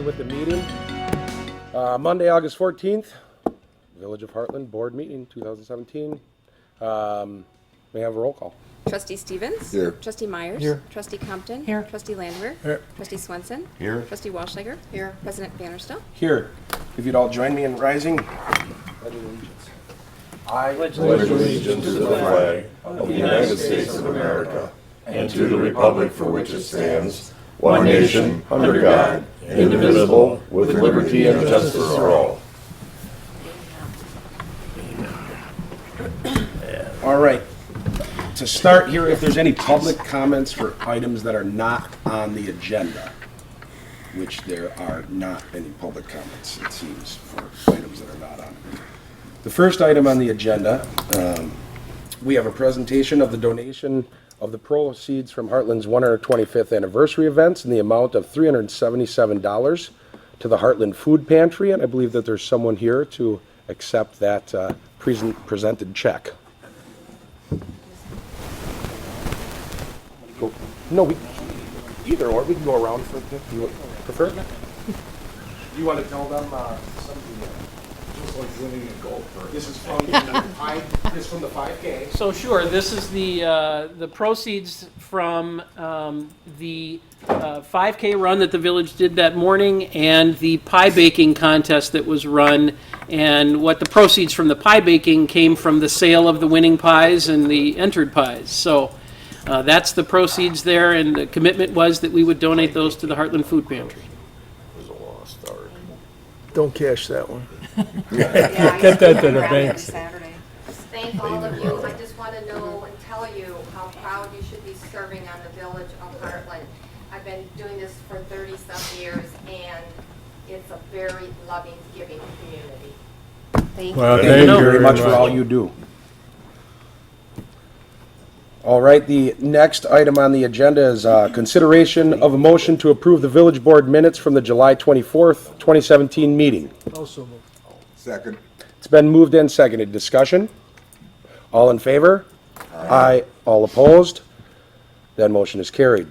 with the meeting. Monday, August 14th, Village of Hartland Board Meeting 2017. May I have a roll call? Trustee Stevens? Here. Trustee Myers? Here. Trustee Compton? Here. Trustee Landwehr? Here. Trustee Swenson? Here. Trustee Walschlager? Here. President Pfannerstill? Here. If you'd all join me in rising. Pledge allegiance. I pledge allegiance to the flag of the United States of America and to the republic for which it stands, one nation, under God, indivisible, with liberty and justice for all. All right. To start here, if there's any public comments for items that are not on the agenda, which there are not any public comments, it seems, for items that are not on. The first item on the agenda, we have a presentation of the donation of the proceeds from Hartland's 125th anniversary events in the amount of $377 to the Hartland Food Pantry, and I believe that there's someone here to accept that presented check. No, either or. We can go around for. You prefer? You want to tell them something? Just like winning a golf tournament. This is from the 5K. So sure, this is the proceeds from the 5K run that the village did that morning and the pie baking contest that was run. And what the proceeds from the pie baking came from the sale of the winning pies and the entered pies. So that's the proceeds there, and the commitment was that we would donate those to the Hartland Food Pantry. It was a lost start. Don't cash that one. Get that to the bank. Saturday. Thank all of you. I just want to know and tell you how proud you should be serving on the Village of Hartland. I've been doing this for 30-some years, and it's a very loving, giving community. Thank you. Thank you very much for all you do. All right, the next item on the agenda is consideration of a motion to approve the village board minutes from the July 24th, 2017 meeting. Also moved. Second. It's been moved and seconded. Discussion? All in favor? Aye. All opposed? That motion is carried.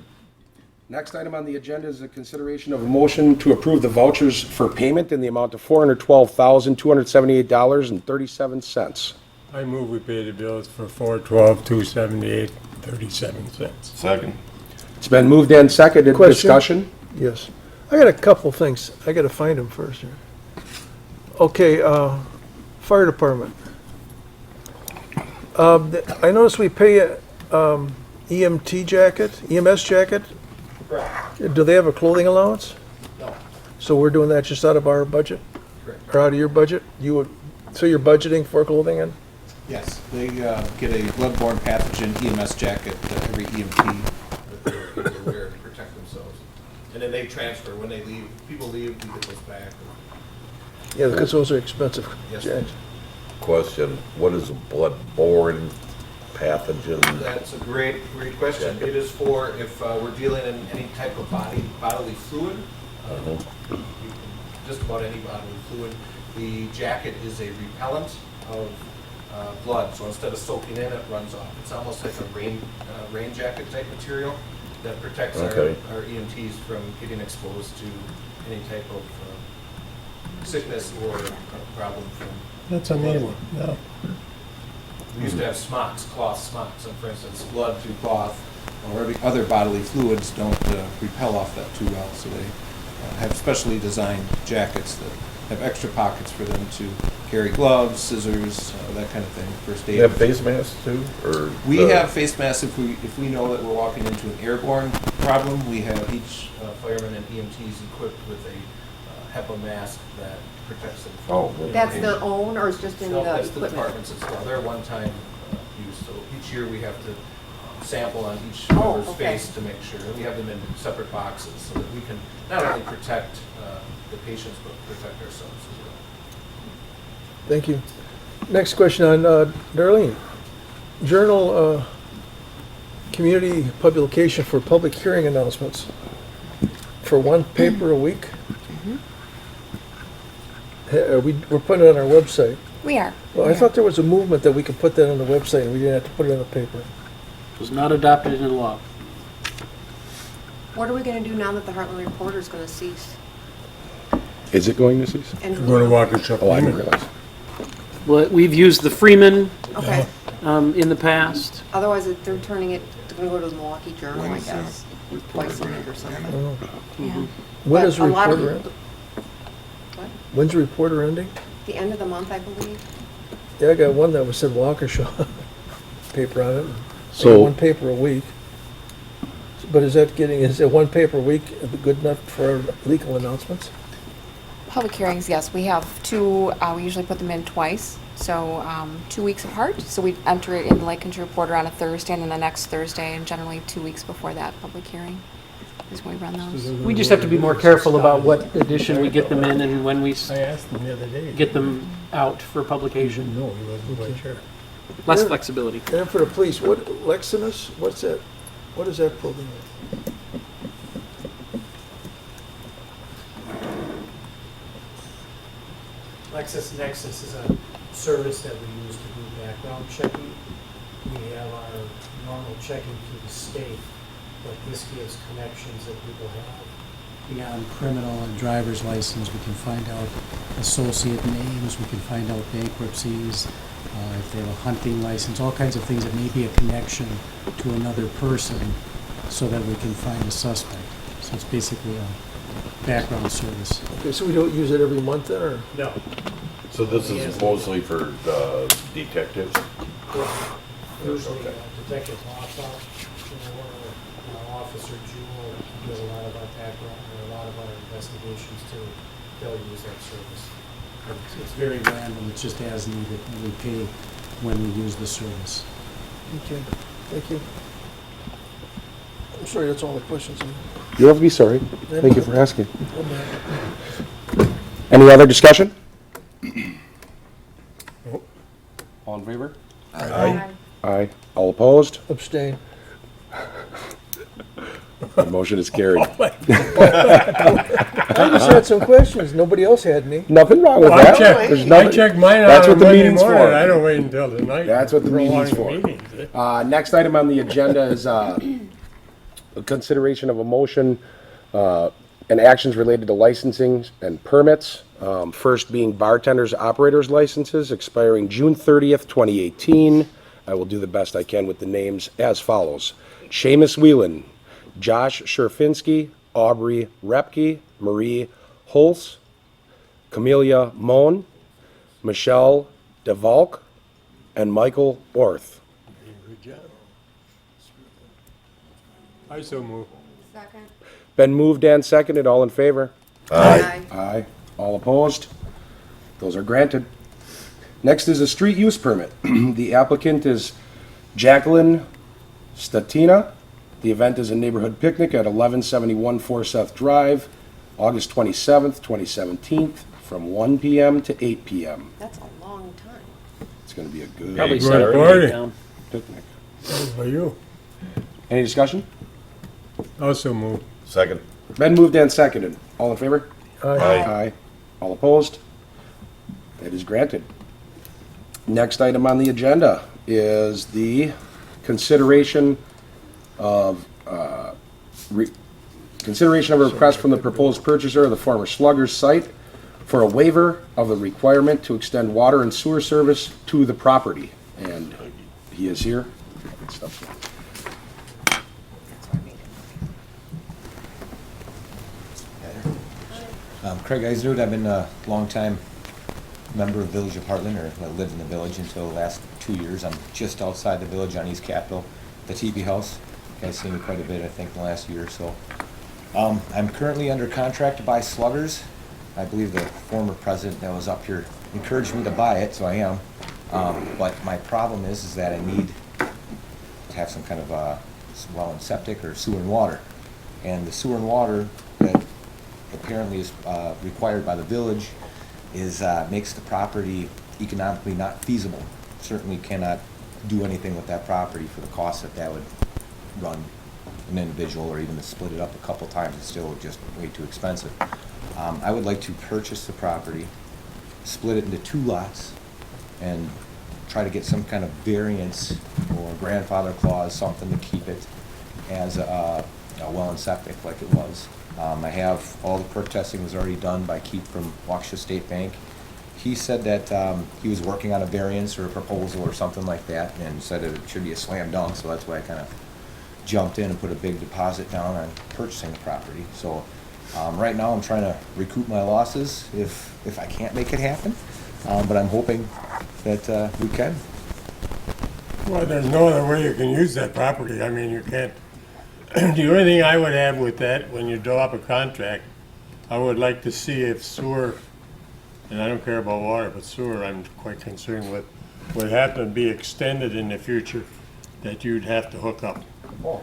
Next item on the agenda is a consideration of a motion to approve the vouchers for payment in the amount of $412,278.37. I move we pay the bills for $412,278.37. Second. It's been moved and seconded. Question? Discussion? Yes. I got a couple things. I got to find them first here. Okay, fire department. I noticed we pay EMS jacket. Correct. Do they have a clothing allowance? No. So we're doing that just out of our budget? Correct. Or out of your budget? So you're budgeting for clothing in? Yes, they get a bloodborne pathogen EMS jacket that every EMT that they wear to protect themselves. And then they transfer. When they leave, people leave, we get those back. Yeah, because those are expensive. Yes. jackets. Question, what is a blood-borne pathogen? That's a great question. It is for if we're dealing in any type of bodily fluid, just about any bodily fluid. The jacket is a repellent of blood, so instead of soaking in, it runs off. It's almost like a rain jacket type material that protects our EMTs from getting exposed to any type of sickness or problem from. That's amazing. Yeah. We used to have smocks, cloth smocks, and for instance, blood through cloth or other bodily fluids don't repel off that too well, so they have specially designed jackets that have extra pockets for them to carry gloves, scissors, that kind of thing, first aid. You have face masks too? Or We have face masks if we know that we're walking into an airborne problem. We have each fireman and EMTs equipped with a HEPA mask that protects them from. That's their own, or is just in No, the that's the equipment? department's as well. They're one-time use, so each year we have to sample on each Oh, member's okay. face to make sure. And we have them in separate boxes so that we can not only protect the patients, but protect ourselves as well. Thank you. Next question on Darlene. Journal community publication for public hearing announcements for one paper a week. We're putting it on our website. We are. Well, I thought there was a movement that we could put that on the website and we didn't have to put it on the paper. It was not adopted into law. What are we going to do now that the Hartland Reporter is going to cease? Is it going to cease? We're gonna walk the truck. Oh, I didn't realize. Well, we've used the Freeman Okay, in the past. otherwise they're turning it, they're gonna go to the Milwaukee Journal, I guess, twice a week or something. Yeah. When is But a lot of- reporter end? What? When's reporter ending? The end of the month, I believe. Yeah, I got one that was said Waukesha paper on it. So- One paper a week. But is it one paper a week good enough for legal announcements? Public hearings, yes, we have two, we usually put them in twice, so 2 weeks apart. So we enter it in the Lake Country Reporter on a Thursday and then the next Thursday, and generally 2 weeks before that public hearing is when we run those. We just have to be more careful about what edition we get them in and when we I asked him the other day. get them out for publication. No, he wasn't quite sure. Less flexibility. And then for the police, what, Lexinus, what's that? What is that program? LexisNexis is a service that we use to do background checking. We have our normal checking through the state, but this gives connections that people have. Beyond criminal and driver's license, we can find out associate names, we can find out bankruptcies, if they have a hunting license, all kinds of things that may be a connection to another person so that we can find a suspect. So it's basically a background service. Okay, so we don't use it every month then, or? No. So this is mostly for detectives? Usually Detective Hoffa or Officer Jewell does a lot of our background, or a lot of our investigations too. They'll use that service. But it's very random, it's just as needed, and we pay when we use the service. Okay, thank you. I'm sorry, that's all the questions. You don't have to be sorry. Thank you for asking. Oh, man. Any other discussion? All in favor? Aye. Aye. All opposed? Abstain. The motion is carried. I just had some questions. Nobody else had any. Nothing wrong with I that. checked, There's I nothing. checked mine That's out what on the Monday meeting's morning. for. I don't wait until the night. That's what the meeting's for. Meetings, eh? Next item on the agenda is a consideration of a motion and actions related to licensing and permits. First being bartenders, operators licenses expiring June 30th, 2018. I will do the best I can with the names as follows. Seamus Whelan, Josh Sherfinski, Aubrey Repke, Marie Holz, Camelia Mohn, Michelle DeValk, and Michael Orth. Good job. I so move. Second. Been moved and seconded. All in favor? Aye. Aye. All opposed? Those are granted. Next is a street use permit. The applicant is Jacalyn Stetina. The event is a neighborhood picnic at 1171 Forseth Drive, August 27th, 2017, from 1 p.m. to 8 p.m. That's a long time. It's going to be a good Probably Good Saturday party. night down. picnic. How are you? Any discussion? Also move. Second. Been moved and seconded. All in favor? Aye. Aye. All opposed? That is granted. Next item on the agenda is the consideration of consideration of a request from the proposed purchaser of the former Slugger's site for a waiver of the requirement to extend water and sewer service to the property. And he is here. Craig Eisnerud, I've been a long-time member of the Village of Hartland, or I lived in the village until the last 2 years. I'm just outside the village on East Capitol, the teepee house. You guys seen me quite a bit, I think, in the last year or so. I'm currently under contract to buy Sluggers. I believe the former president that was up here encouraged me to buy it, so I am. But my problem is that I need to have some kind of well and septic or sewer and water. And the sewer and water that apparently is required by the village is makes the property economically not feasible. Certainly cannot do anything with that property for the cost that would run an individual, or even to split it up a couple times. It's still just way too expensive. I would like to purchase the property, split it into 2 lots, and try to get some kind of variance or grandfather clause, something to keep it as a well and septic like it was. I have, all the perk testing was already done by Keith from Waukesha State Bank. He said that he was working on a variance or a proposal or something like that, and said it should be a slam dunk, so that's why I kind of jumped in and put a big deposit down on purchasing the property. So right now I'm trying to recoup my losses if I can't make it happen, but I'm hoping that we can. Well, there's no other way you can use that property. I mean, you can't. The only thing I would have with that, when you draw up a contract, I would like to see if sewer, and I don't care about water, but sewer I'm quite concerned with, would have to be extended in the future, that you'd have to hook up. Oh,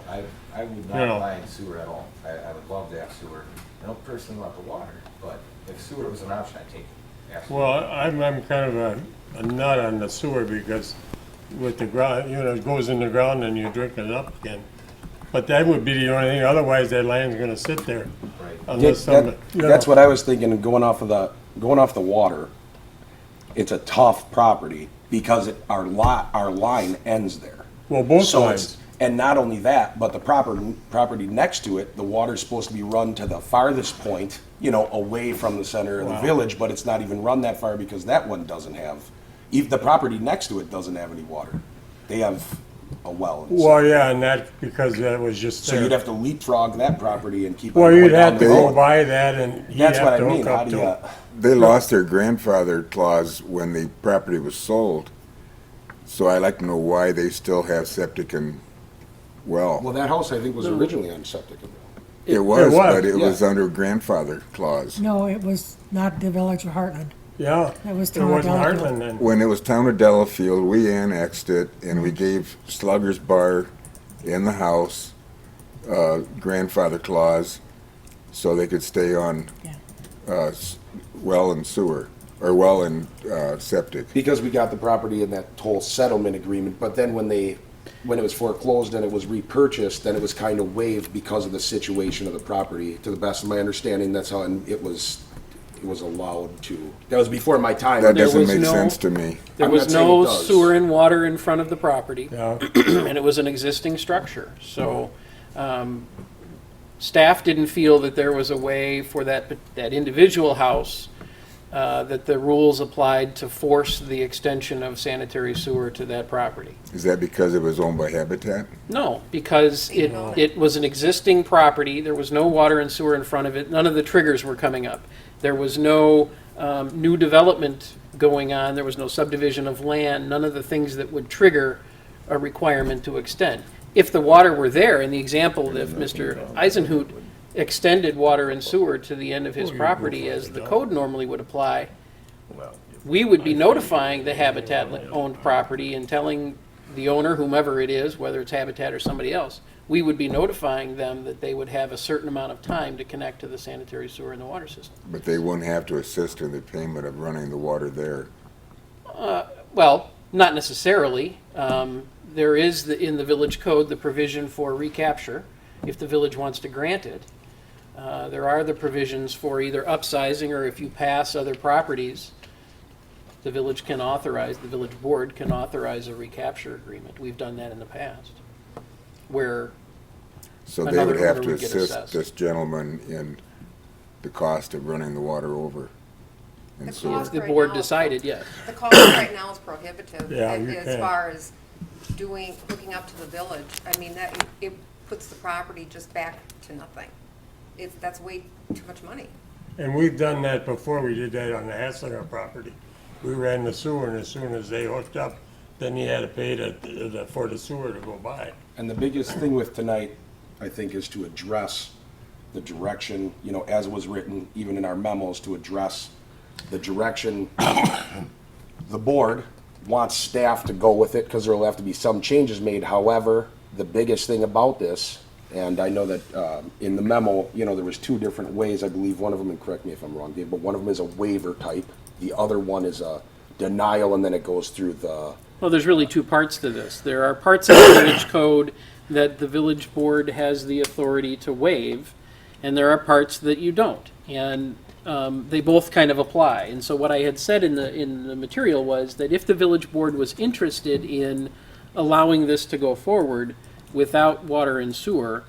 I would not You know. mind sewer at all. I would love to have sewer. I don't personally want the water, but if sewer was an option, I'd take it. Absolutely. Well, I'm kind of a nut on the sewer because with the ground, you know, it goes in the ground and you drink it up again. But that would be the only thing, otherwise that land's gonna sit there. Right. Unless somebody, you know. That's what I was thinking, going off the water. It's a tough property because our line ends there. Well, both So lines. it's, and not only that, but the property next to it, the water's supposed to be run to the farthest point, you know, away from the center of the village, but it's not even run that far because that one doesn't have, even the property next to it doesn't have any water. They have a well. And Well, stuff. yeah, and that, because that was just So there. you'd have to leapfrog that property and keep. Well, on going you'd down have the to go road. by that and you'd That's what have I to mean, hook how up do to you? it. They lost their grandfather clause when the property was sold. So I'd like to know why they still have septic and Well, well. that house I think was originally on septic. It was, but it yeah. was under grandfather clause. No, it was not the village of Hartland. Yeah, That was it wasn't Delafield. Hartland then. When it was town of Delafield, we annexed it and we gave Slugger's Bar in the house grandfather clause so they could stay on Yeah. well and sewer, or well and septic. Because we got the property in that whole settlement agreement, but then when it was foreclosed and it was repurchased, then it was kind of waived because of the situation of the property. To the best of my understanding, that's how it was allowed to. That was before my time. That There doesn't was make no- sense to me. There I'm was not saying no it does. sewer and water in front of the property, Yeah, and it was an existing structure. So staff didn't feel that there was a way for that individual house, that the rules applied to force the extension of sanitary sewer to that property. Is that because it was owned by Habitat? No, because it was an existing property, there was no water and sewer in front of it, none of the triggers were coming up. There was no new development going on, there was no subdivision of land, none of the things that would trigger a requirement to extend. If the water were there, in the example of Mr. Eisenhut extended water and sewer to the end of his property as the code normally would apply, we would be notifying the Habitat-owned property and telling the owner, whomever it is, whether it's Habitat or somebody else, we would be notifying them that they would have a certain amount of time to connect to the sanitary sewer and the water system. But they wouldn't have to assist in the payment of running the water there. Well, not necessarily. There is, in the village code, the provision for recapture, if the village wants to grant it. There are the provisions for either upsizing, or if you pass other properties, the village board can authorize a recapture agreement. We've done that in the past, where So they Another would have owner to would get assist assessed. this gentleman in the cost of running the water over and The sewer. cost the right board now- decided, yes. The cost right now is prohibitive Yeah, you as can. far as hooking up to the village. I mean, it puts the property just back to nothing. That's way too much money. and we've done that before, we did that on the Hasslinger property. We ran the sewer, and as soon as they hooked up, then you had to pay for the sewer to go by. And the biggest thing with tonight, I think, is to address the direction, you know, as it was written, even in our memos, to address the direction the board wants staff to go with it, because there will have to be some changes made. However, the biggest thing about this, and I know that in the memo, you know, there was two different ways, I believe, one of them, and correct me if I'm wrong, Dave, but one of them is a waiver type. The other one is a denial, and then it goes through the, Well, there's really two parts to this. There are parts of the village code that the village board has the authority to waive, and there are parts that you don't. And they both kind of apply. And so what I had said in the material was that if the village board was interested in allowing this to go forward without water and sewer,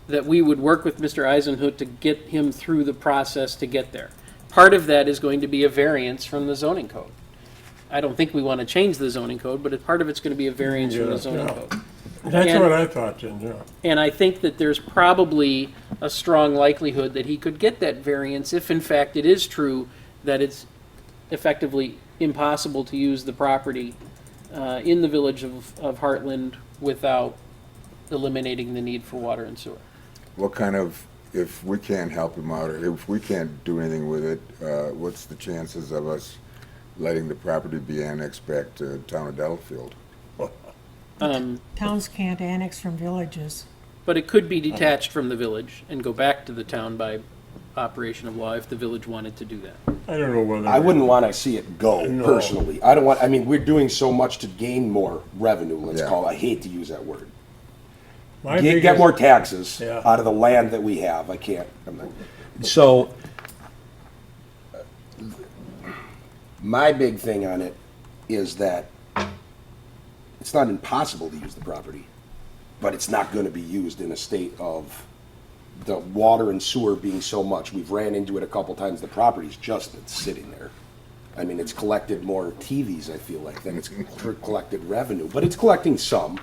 that we would work with Mr. Eisenhut to get him through the process to get there. Part of that is going to be a variance from the zoning code. I don't think we want to change the zoning code, but part of it's going to be a variance from the zoning code. That's And- what I thought, Jim, yeah. And I think that there's probably a strong likelihood that he could get that variance if in fact it is true that it's effectively impossible to use the property in the village of Hartland without eliminating the need for water and sewer. What kind of, if we can't help him out, or if we can't do anything with it, what's the chances of us letting the property be annexed back to town of Delafield? Towns can't annex from villages. But it could be detached from the village and go back to the town by operation of law if the village wanted to do that. I don't know whether. I wouldn't want to see it go, No. personally. I don't want, I mean, we're doing so much to gain more revenue, let's Yeah. call it. I hate to use that word. My Get biggest- more taxes Yeah. out of the land that we have. I can't. So, my big thing on it is that it's not impossible to use the property, but it's not going to be used in a state of the water and sewer being so much. We've ran into it a couple times. The property's just been sitting there. I mean, it's collected more TVs, I feel like, than it's collected revenue, but it's collecting some.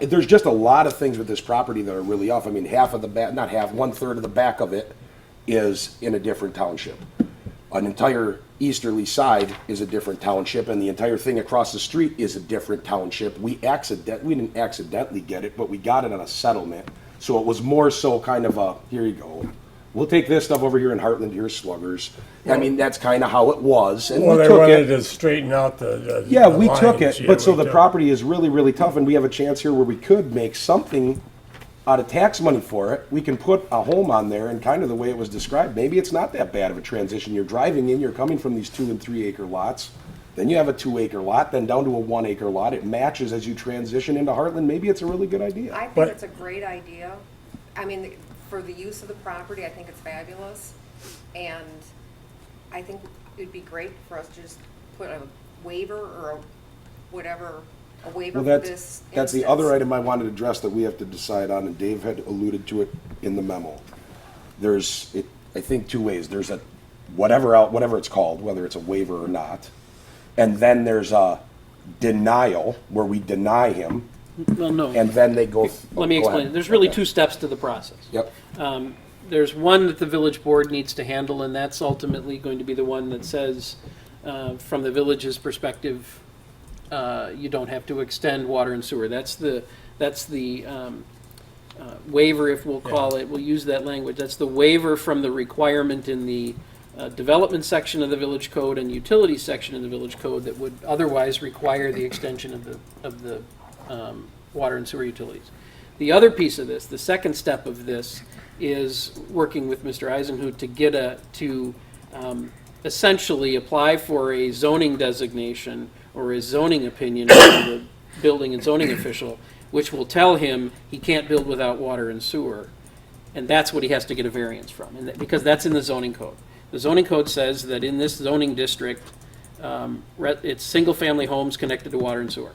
There's just a lot of things with this property that are really off. I mean, half of the back, not half, 1/3 of the back of it is in a different township. An entire easterly side is a different township, and the entire thing across the street is a different township. We didn't accidentally get it, but we got it on a settlement. So it was more so kind of a, here you go. We'll take this stuff over here in Hartland, here's Sluggers. I mean, that's kind of how it was, and Well, we they took wanted it. to straighten out the Yeah, the we took lines. it, Yeah, but so we the took- property is really, really tough, and we have a chance here where we could make something out of tax money for it. We can put a home on there, and kind of the way it was described, maybe it's not that bad of a transition. You're driving in, you're coming from these 2 and 3 acre lots, then you have a 2 acre lot, then down to a 1 acre lot. It matches as you transition into Heartland. Maybe it's a really good idea. I think But- it's a great idea. I mean, for the use of the property, I think it's fabulous. And I think it'd be great for us to just put a waiver or a waiver Well, for this that's the instance. other item I wanted to address that we have to decide on, and Dave had alluded to it in the memo. There's, I think, 2 ways. There's a, whatever it's called, whether it's a waiver or not. And then there's a denial, where we deny him, Well, no. and then they go. Let me go ahead. explain. There's really Okay. 2 steps to the process. Yep. There's one that the village board needs to handle, and that's ultimately going to be the one that says, from the village's perspective, you don't have to extend water and sewer. That's the waiver, if we'll call it, we'll use that language. That's the waiver from the requirement in the development section of the village code and utility section of the village code that would otherwise require the extension of the water and sewer utilities. The other piece of this, the second step of this, is working with Mr. Eisenhut to get essentially apply for a zoning designation or a zoning opinion from the building and zoning official, which will tell him he can't build without water and sewer. And that's what he has to get a variance from, and because that's in the zoning code. The zoning code says that in this zoning district, it's single-family homes connected to water and sewer.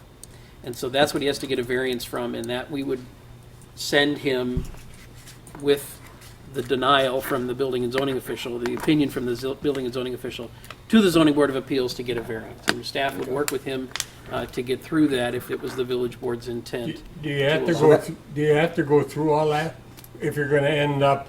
And so that's what he has to get a variance from, and that we would send him with the denial from the building and zoning official, the opinion from the building and zoning official, to the zoning board of appeals to get a variance. And staff would work with him to get through that if it was the village board's intent. Do you have to allow- go, do you have to go through all that? If you're gonna end up,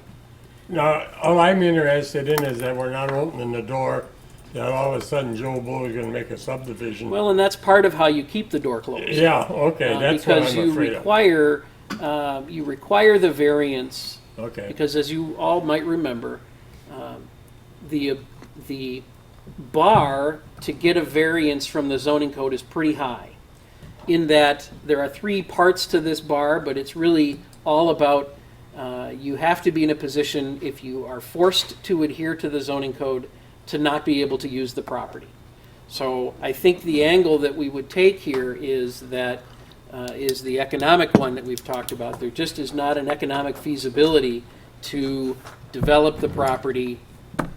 now, all I'm interested in is that we're not opening the door, that all of a sudden Joe Blow is gonna make a subdivision. Well, and that's part of how you keep the door closed. Yeah, okay, that's what Because I'm afraid of. you require the variance. Okay, Because as you all might remember, the bar to get a variance from the zoning code is pretty high, in that there are 3 parts to this bar, but it's really all about you have to be in a position, if you are forced to adhere to the zoning code, to not be able to use the property. So I think the angle that we would take here is that is the economic one that we've talked about. There just is not an economic feasibility to develop the property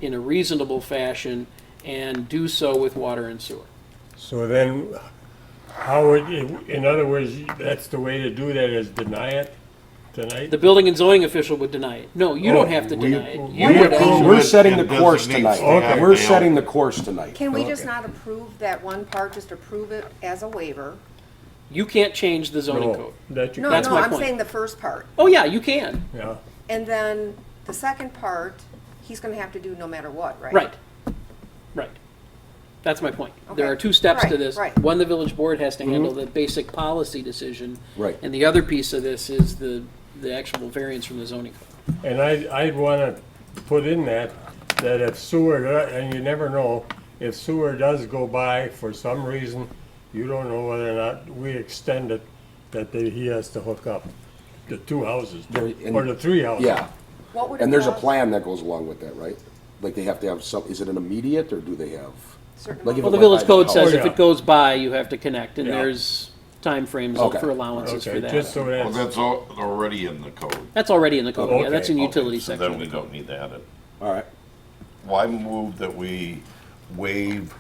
in a reasonable fashion and do so with water and sewer. so then, how would, in other words, that's the way to do that is deny it? tonight? The building and zoning official would deny it. No, you don't have to deny it. You we would approve actually. We're it setting the and course designates tonight. staff We're to setting the help. course tonight. Can we just Okay. not approve that one part, just approve it as a waiver? You can't change the zoning code. That you No, can't- That's no, my I'm point. saying the first part. Oh, yeah, you can. Yeah, And then the second part, he's gonna have to do no matter what, right? Right. Right. That's my point. There Okay. are two steps to Right, this. right. One, the village board has to handle the basic policy decision. Right. And the other piece of this is the actual variance from the zoning code. and I'd wanna put in that if sewer, and you never know, if sewer does go by for some reason, you don't know whether or not we extend it, that he has to hook up the two houses, There- and- or the three houses. Yeah, What would it and there's a cost? plan that goes along with that, right? Like they have to have some, is it an immediate or do they have? Certain Like if Well, it the went village by code house. says Oh, if yeah. it goes by, you have to connect, and Yeah. there's timeframes Okay. for allowances for Okay, just that. so Well, that's, that's already in the code. That's already in the code, yeah, that's in Okay. utility So section. then we don't need to add it. All right, Well, I move that we waive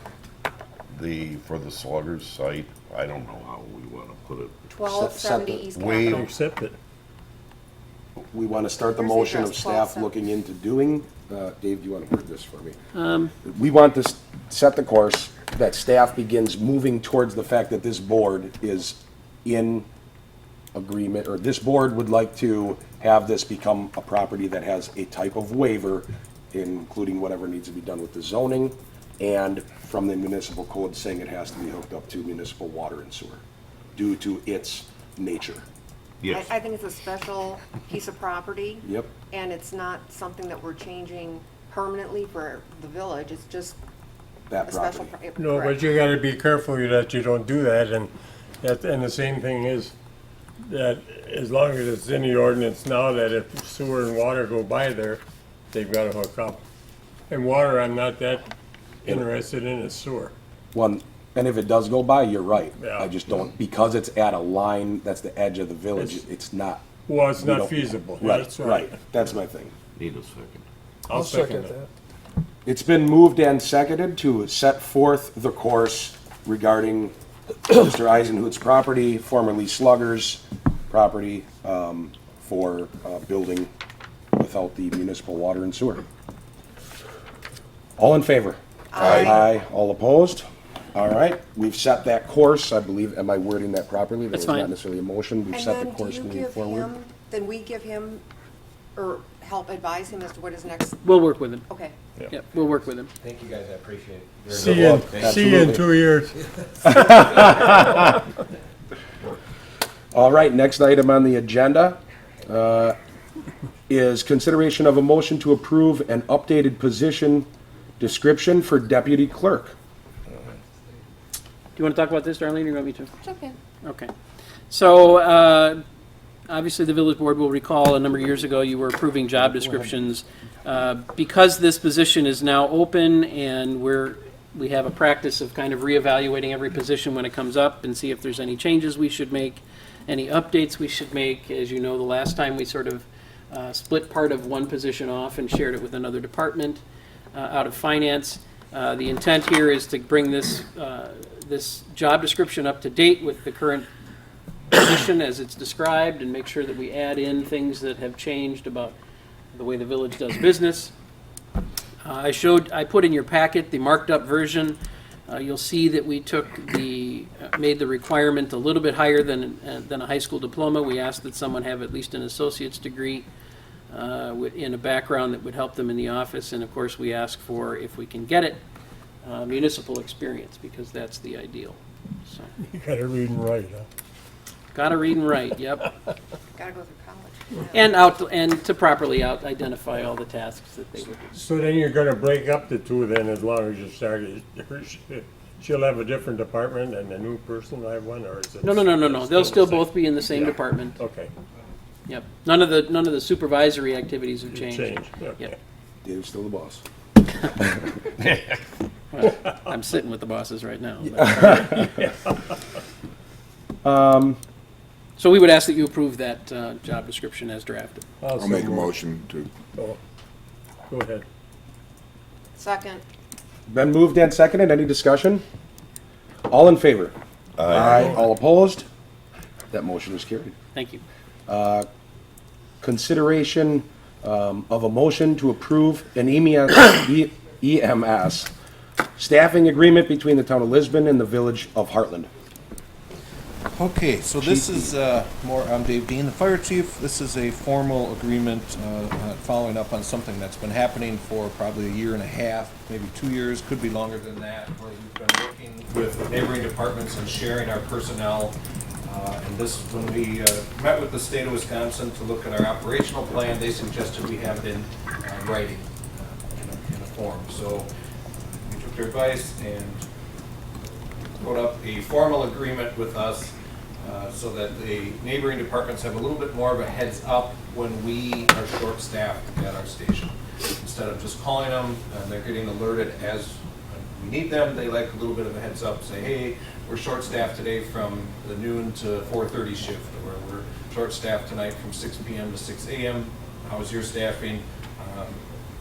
for the Slugger's site, I don't know how we want to put it. 1270 East Waive. Capitol. accept it. we want to start the Where's the motion of address? staff 1270. looking into doing, Dave, do you want to word this for me? We want to set the course that staff begins moving towards the fact that this board is in agreement, or this board would like to have this become a property that has a type of waiver, including whatever needs to be done with the zoning, and from the municipal code saying it has to be hooked up to municipal water and sewer, due to its nature. Yes. I think it's a special piece of property. Yep. And it's not something that we're changing permanently for the village, it's just That a special. property. No, but correct. you gotta be careful that you don't do that, and the same thing is that as long as it's in the ordinance now, that if sewer and water go by there, they've gotta hook up. And water, I'm not that interested in, is sewer. One, and if it does go by, you're right. Yeah. I just don't, because it's at a line, that's the edge of the village, It's- it's not. Well, it's we not don't- feasible. Right, That's right, that's my thing. Need a second. I'll second it. that. It's been moved and seconded to set forth the course regarding Mr. Eisenhut's property, formerly Slugger's property, for building without the municipal water and sewer. All in favor? Aye. All opposed? All right, we've set that course, I believe, am I wording that properly? That's That was fine. not necessarily a motion, we've And set the then do course you moving give forward. him, then we give him, or help advise him as to what his next, We'll work with him. okay. Yep, we'll work with him. Thank you guys, I appreciate it. See you, see you in Absolutely. 2 years. All right, next item on the agenda is consideration of a motion to approve an updated position description for deputy clerk. Do you want to talk about this, Darlene, or you want me to? It's okay. Okay. So, obviously, the village board will recall a number of years ago, you were approving job descriptions. Because this position is now open and we have a practice of kind of reevaluating every position when it comes up and see if there's any changes we should make, any updates we should make. As you know, the last time we sort of split part of one position off and shared it with another department out of finance. The intent here is to bring this job description up to date with the current position as it's described and make sure that we add in things that have changed about the way the village does business. I put in your packet the marked up version. You'll see that we made the requirement a little bit higher than a high school diploma. We asked that someone have at least an associate's degree in a background that would help them in the office. And of course, we ask for, if we can get it, municipal experience, because that's the ideal. So, You gotta read and write, huh? gotta read and write, yep. Gotta go through college. And to properly identify all the tasks that they would do. So then you're gonna break up the two then, as long as you started, she'll have a different department and the new person will have one, or is it? No. They'll still the same? both be in the same Yeah. department. Okay, Yep. None of the supervisory activities have changed. change, okay. Yep. Dave's still the boss. Well, I'm sitting with the bosses right now. So we would ask that you approve that job description as drafted. I'll make a motion to. Oh, go ahead. Second, Been moved and seconded, any discussion? All in favor? Aye. All opposed? That motion is carried. Thank you. consideration of a motion to approve an EMS staffing agreement between the town of Lisbon and the village of Hartland. Okay, so this is I'm Dave Dean, the fire chief. This is a formal agreement following up on something that's been happening for probably a year and a half, maybe 2 years, could be longer than that, where we've been working with neighboring departments and sharing our personnel. And this, when we met with the state of Wisconsin to look at our operational plan, they suggested we have it in writing, in a form. So we took their advice and put up a formal agreement with us so that the neighboring departments have a little bit more of a heads up when we are short-staffed at our station. Instead of just calling them and they're getting alerted as we need them, they like a little bit of a heads up, say, hey, we're short-staffed today from the noon to 4:30 shift, or we're short-staffed tonight from 6 p.m. to 6 a.m. How's your staffing?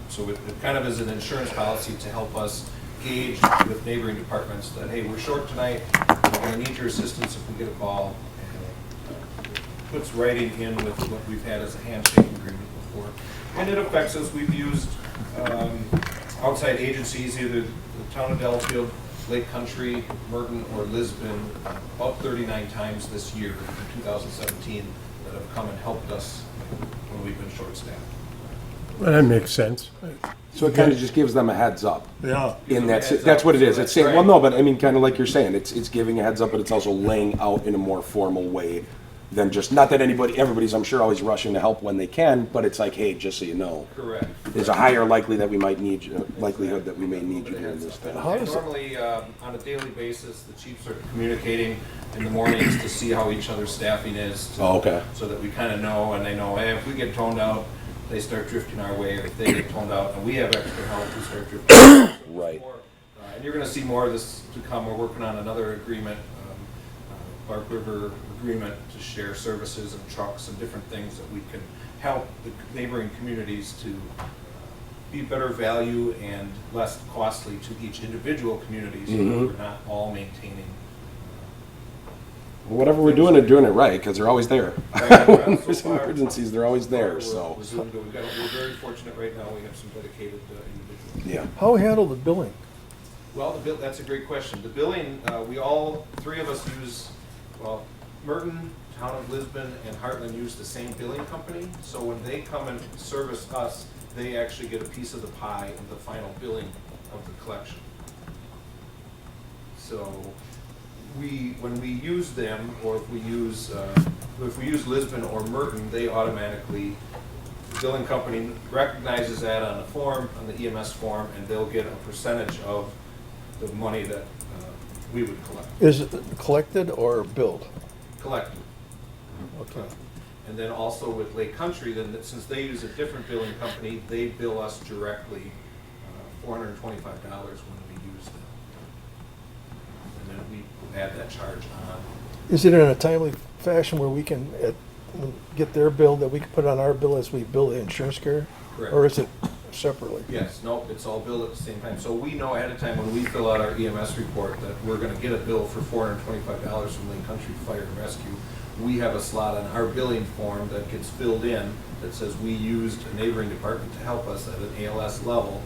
So it kind of is an insurance policy to help us gauge with neighboring departments that, hey, we're short tonight, we're going to need your assistance if we get a call. And puts writing in with what we've had as a handshake agreement before. And it affects us. We've used outside agencies, either the town of Delafield, Lake Country, Merton, or Lisbon, about 39 times this year in 2017 that have come and helped us when we've been short-staffed. Well, that makes sense. So it kind of just gives them a heads up. Yeah. In that's what it is. It's saying, well, no, but I mean, kind of like you're saying, it's giving a heads up, but it's also laying out in a more formal way than just, not that everybody's, I'm sure, always rushing to help when they can, but it's like, hey, just so you know. Correct. There's a higher likelihood that we may need you during this time. Normally, on a daily basis, the chiefs are communicating in the mornings to see how each other's staffing is. Oh, okay. So that we kind of know, and they know, hey, if we get toned out, they start drifting our way. If they get toned out and we have extra help, we start drifting our way. Right. And you're going to see more of this to come. We're working on another agreement, Bark River agreement to share services and trucks and different things that we can help the neighboring communities to be better value and less costly to each individual community, so that we're not all maintaining. Whatever we're doing it right, because they're always there. When there's emergencies, they're always there, so. We're very fortunate right now. We have some dedicated individuals. Yeah. How handle the billing? Well, that's a great question. The billing, three of us use, Merton, Town of Lisbon, and Hartland use the same billing company. So when they come and service us, they actually get a piece of the pie of the final billing of the collection. So when we use them, or if we use Lisbon or Merton, they automatically, the billing company recognizes that on the form, on the EMS form, and they'll get a percentage of the money that we would collect. Is it collected or billed? Collected. Okay. And then also with Lake Country, then since they use a different billing company, they bill us directly $425 when we use them. And then we add that charge on. Is it in a timely fashion where we can get their bill that we can put on our bill as we bill the insurance carrier? Correct. Or is it separately? Yes, no, it's all billed at the same time. So we know ahead of time when we fill out our EMS report that we're going to get a bill for $425 from Lake Country Fire and Rescue. We have a slot on our billing form that gets filled in that says we used a neighboring department to help us at an ALS level,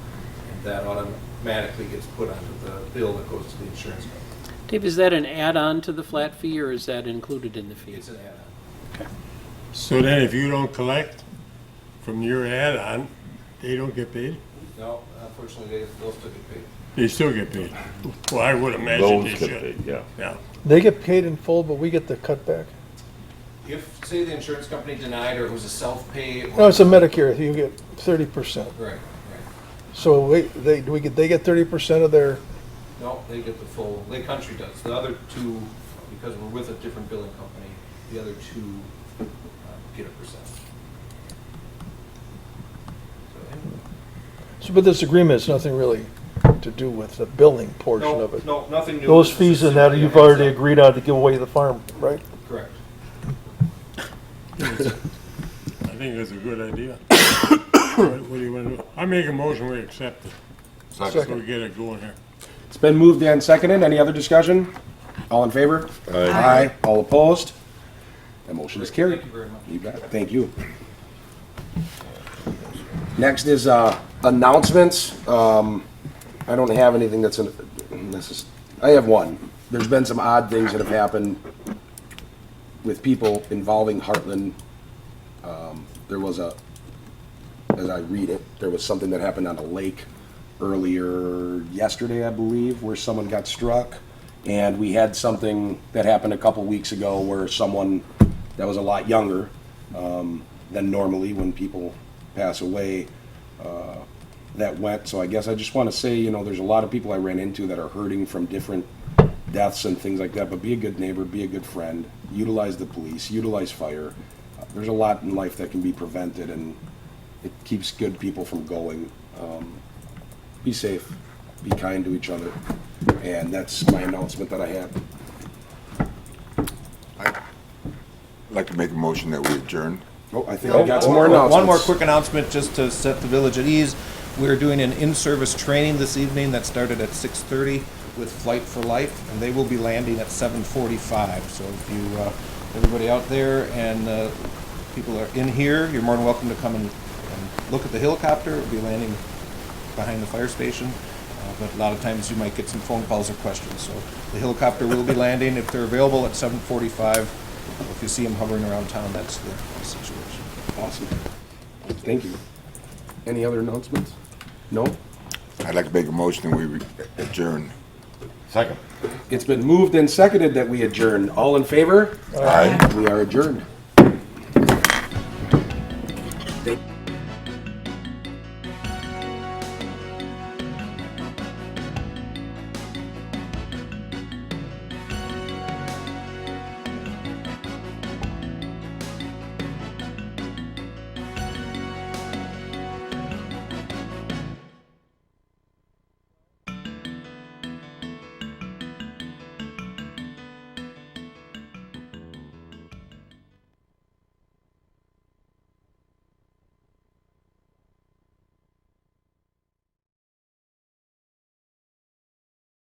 and that automatically gets put onto the bill that goes to the insurance company. Dave, is that an add-on to the flat fee, or is that included in the fee? It's an add-on. Okay. So then if you don't collect from your add-on, they don't get paid? No, unfortunately, they'll still get paid. They still get paid. Well, I would imagine Those they get should. paid, yeah. Yeah. They get paid in full, but we get the cutback? If, say, the insurance company denied, or it was a self-pay. No, it's a Medicare, you get 30%. Right. So they get 30% of their, No, they get the full, Lake Country does. The other two, because we're with a different billing company, the other two get a percentage. so but this agreement has nothing really to do with the billing portion No, of it. no, nothing new. Those This is fees and that simply a you've already heads up. agreed on to give away the farm, right? Correct. I think that's a good idea. What do you want to do? I make a motion, we accept it. So we get it going here. It's been moved and seconded. Any other discussion? All in favor? Aye. All opposed? That motion is carried. Thank you very much. You bet. Thank you. Next is announcements. I don't have anything that's I have one. There's been some odd things that have happened with people involving Hartland. There was as I read it, there was something that happened on a lake earlier yesterday, I believe, where someone got struck. And we had something that happened a couple weeks ago where someone that was a lot younger than normally when people pass away that went. So I guess I just want to say, there's a lot of people I ran into that are hurting from different deaths and things like that, but be a good neighbor, be a good friend, utilize the police, utilize fire. There's a lot in life that can be prevented, and it keeps good people from going. Be safe, be kind to each other, and that's my announcement that I had. I'd like to make a motion that we adjourn. Oh, I think I got some more announcements. One more quick announcement, just to set the village at ease. We're doing an in-service training this evening that started at 6:30 with Flight for Life, and they will be landing at 7:45. So if you, everybody out there and people are in here, you're more than welcome to come and look at the helicopter. It'll be landing behind the fire station. But a lot of times you might get some phone calls or questions. So the helicopter will be landing if they're available at 7:45. If you see them hovering around town, that's the situation. Awesome. Thank you. Any other announcements? No? I'd like to make a motion that we adjourn. Second. It's been moved and seconded that we adjourn. All in favor? Aye. We are adjourned.